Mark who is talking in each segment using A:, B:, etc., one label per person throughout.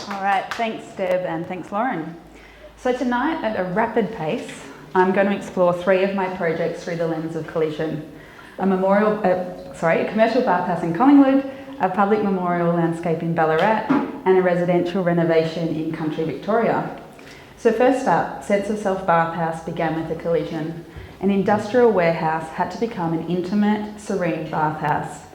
A: All right, thanks Deb and thanks Lauren. So tonight at a rapid pace, I'm going to explore three of my projects through the lens of collision. A commercial bathhouse in Collingwood, a public memorial landscape in Ballarat, and a residential renovation in country Victoria. So first up, Sense of Self Bathhouse began with a collision. An industrial warehouse had to become an intimate, serene bathhouse.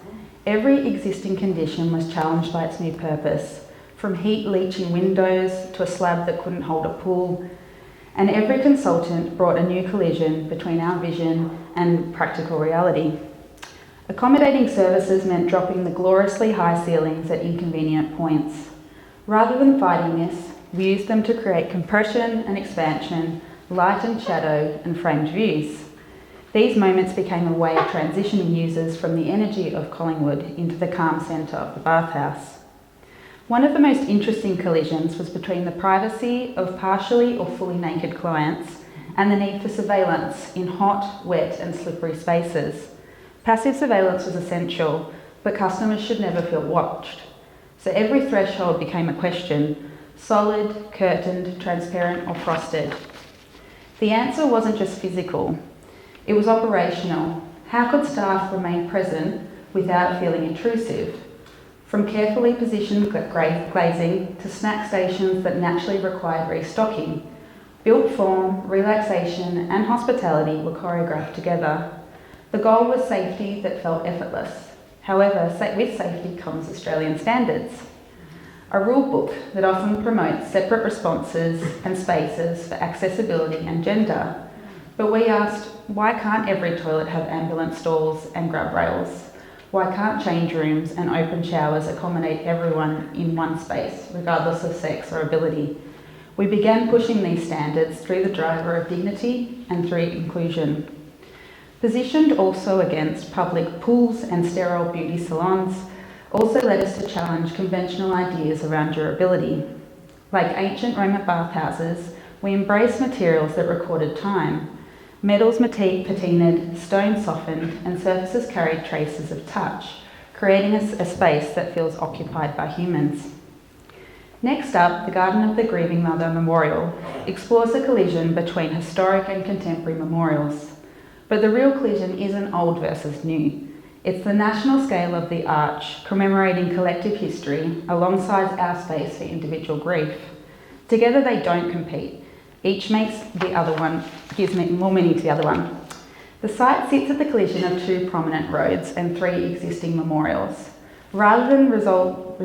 A: Every existing condition was challenged by its new purpose, from heat leaching windows to a slab that couldn't hold a pool, and every consultant brought a new collision between our vision and practical reality. Accommodating services meant dropping the gloriously high ceilings at inconvenient points. Rather than fighting this, we used them to create compression and expansion, light and shadow, and framed views. These moments became a way of transitioning users from the energy of Collingwood into the calm centre of the bathhouse. One of the most interesting collisions was between the privacy of partially or fully naked clients and the need for surveillance in hot, wet and slippery spaces. Passive surveillance was essential, but customers should never feel watched. So every threshold became a question: solid, curtained, transparent or frosted. The answer wasn't just physical, it was operational. How could staff remain present without feeling intrusive? From carefully positioned glazing to snack stations that naturally required restocking, built form, relaxation and hospitality were choreographed together. The goal was safety that felt effortless. However, with safety comes Australian standards. A rule book that often promotes separate responses and spaces for accessibility and gender. But we asked, why can't every toilet have ambulance stalls and grab rails? Why can't change rooms and open showers accommodate everyone in one space, regardless of sex or ability? We began pushing these standards through the driver of dignity and through inclusion. Positioned also against public pools and sterile beauty salons, also led us to challenge conventional ideas around durability. Like ancient Roman bathhouses, we embraced materials that recorded time. Metals patinaed, stone softened, and surfaces carried traces of touch, creating a space that feels occupied by humans. Next up, the Garden of the Grieving Mother Memorial explores the collision between historic and contemporary memorials. But the real collision isn't old versus new. It's the national scale of the arch, commemorating collective history alongside our space for individual grief. Together they don't compete. Each makes the other one, gives more meaning to the other one. The site sits at the collision of two prominent roads and three existing memorials. Rather than resolving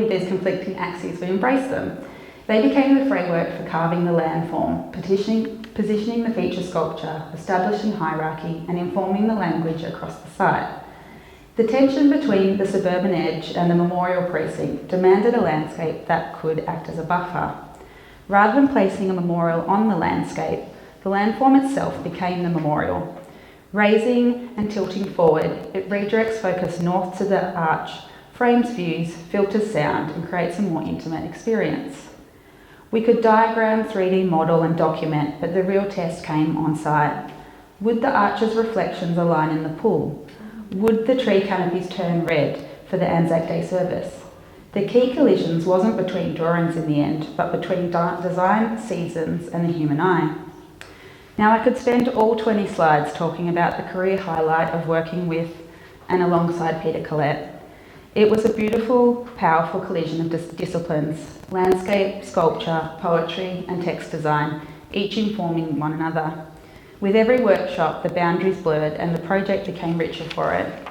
A: these conflicting axes, we embraced them. They became the framework for carving the landform, positioning the feature sculpture, establishing hierarchy, and informing the language across the site. The tension between the suburban edge and the memorial precinct demanded a landscape that could act as a buffer. Rather than placing a memorial on the landscape, the landform itself became the memorial. Raising and tilting forward, it redirects focus north to the arch, frames views, filters sound, and creates a more intimate experience. We could diagram, 3D model and document, but the real test came on site. Would the arch's reflections align in the pool? Would the tree canopies turn red for the Anzac Day service? The key collisions wasn't between drawings in the end, but between design, seasons and the human eye. Now I could spend all 20 slides talking about the career highlight of working with and alongside Peter Collette. It was a beautiful, powerful collision of disciplines: landscape, sculpture, poetry and text design, each informing one another. With every workshop, the boundaries blurred and the project became richer for it.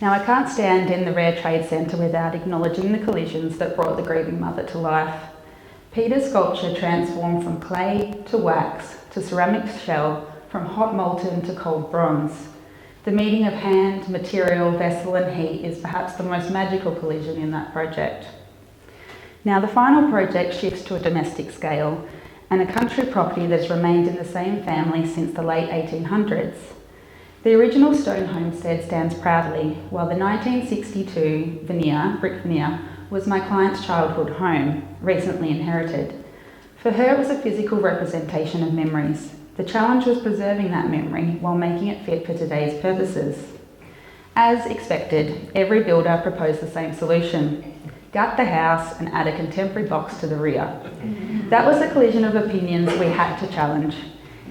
A: Now I can't stand in the Rare Trade Centre without acknowledging the collisions that brought the Grieving Mother to life. Peter's sculpture transformed from clay to wax to ceramic shell, from hot molten to cold bronze. The meeting of hand, material, vessel and heat is perhaps the most magical collision in that project. Now the final project shifts to a domestic scale and a country property that has remained in the same family since the late 1800s. The original stone homestead stands proudly, while the 1962 brick veneer, was my client's childhood home, recently inherited. For her, it was a physical representation of memories. The challenge was preserving that memory while making it fit for today's purposes. As expected, every builder proposed the same solution: gut the house and add a contemporary box to the rear. That was a collision of opinions we had to challenge.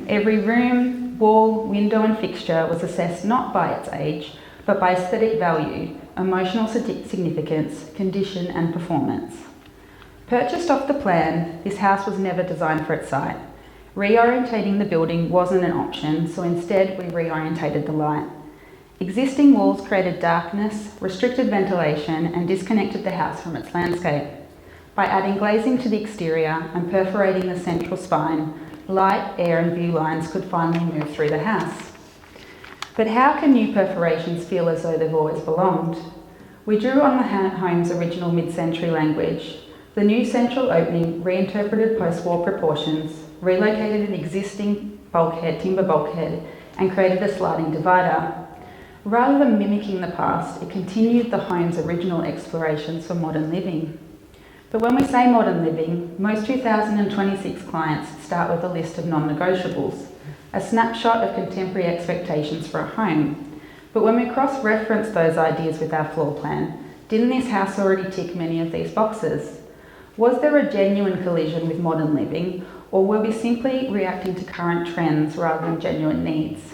A: Every room, wall, window and fixture was assessed not by its age, but by aesthetic value, emotional significance, condition and performance. Purchased off the plan, this house was never designed for its site. Reorientating the building wasn't an option, so instead we reorientated the light. Existing walls created darkness, restricted ventilation and disconnected the house from its landscape. By adding glazing to the exterior and perforating the central spine, light, air and view lines could finally move through the house. But how can new perforations feel as though they've always belonged? We drew on the home's original mid-century language. The new central opening reinterpreted post-war proportions, relocated an existing timber bulkhead and created a sliding divider. Rather than mimicking the past, it continued the home's original explorations for modern living. But when we say modern living, most 2026 clients start with a list of non-negotiables, a snapshot of contemporary expectations for a home. But when we cross-reference those ideas with our floor plan, didn't this house already tick many of these boxes? Was there a genuine collision with modern living, or were we simply reacting to current trends rather than genuine needs?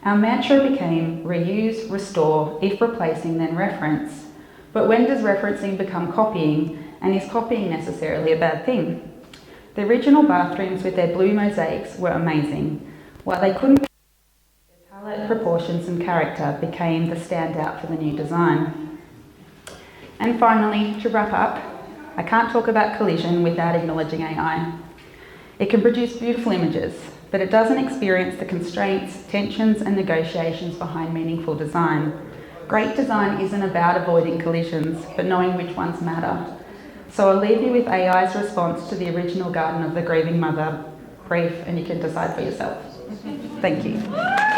A: Our mantra became reuse, restore, if replacing then reference. But when does referencing become copying, and is copying necessarily a bad thing? The original bathrooms with their blue mosaics were amazing. While they couldn't, their palette, proportions and character became the standout for the new design. And finally, to wrap up, I can't talk about collision without acknowledging AI. It can produce beautiful images, but it doesn't experience the constraints, tensions and negotiations behind meaningful design. Great design isn't about avoiding collisions, but knowing which ones matter. So I'll leave you with AI's response to the original garden of the Grieving Mother brief, and you can decide for yourself. Thank you.